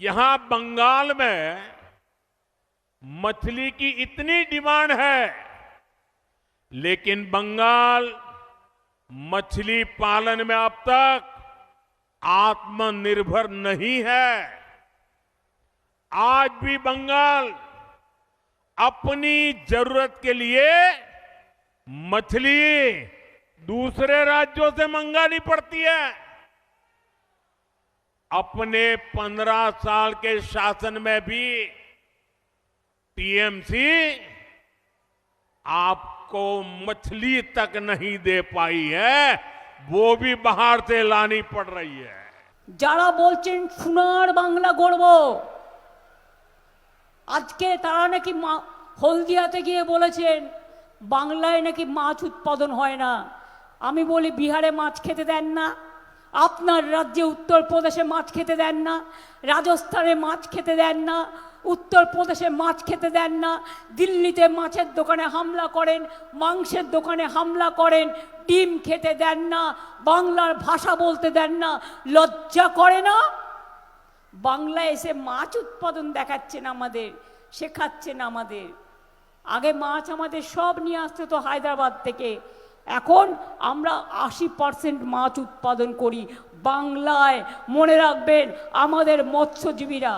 यहां बंगाल में मछली की इतनी डिमांड है, लेकिन बंगाल मछली पालन में अब तक आत्मनिर्भर नहीं है। आज भी बंगाल अपनी जरूरत के लिए मछली दूसरे राज्यों से मंगानी पड़ती है। अपने 15 साल के शासन में भी टीएमसी आपको मछली तक नहीं दे पाई है, वो भी बाहर से लानी पड़ रही है। যারা বলছেন সোনার বাংলা গড়ব, আজকে তারা নাকি হলদিয়াতে গিয়ে বলেছেন বাংলায় নাকি মাছ উৎপাদন হয় না। আমি বলি বিহারে মাছ খেতে দেন না, আপনার রাজ্যে উত্তরপ্রদেশে মাছ খেতে দেন না, রাজস্থানে মাছ খেতে দেন না, উত্তরপ্রদেশে মাছ খেতে দেন না, দিল্লিতে মাছের দোকানে হামলা করেন, মাংসের দোকানে হামলা করেন, ডিম খেতে দেন না, বাংলার ভাষা বলতে দেন না, লজ্জা করে না? বাংলায় এসে মাছ উৎপাদন দেখাচ্ছেন আমাদের, শেখাচ্ছেন আমাদের। আগে মাছ আমাদের সব নিয়ে আসতে তো হায়দ্রাবাদ থেকে, এখন আমরা 80% মাছ উৎপাদন করি বাংলায়। মনে রাখবেন আমাদের মৎস্যজীবীরা।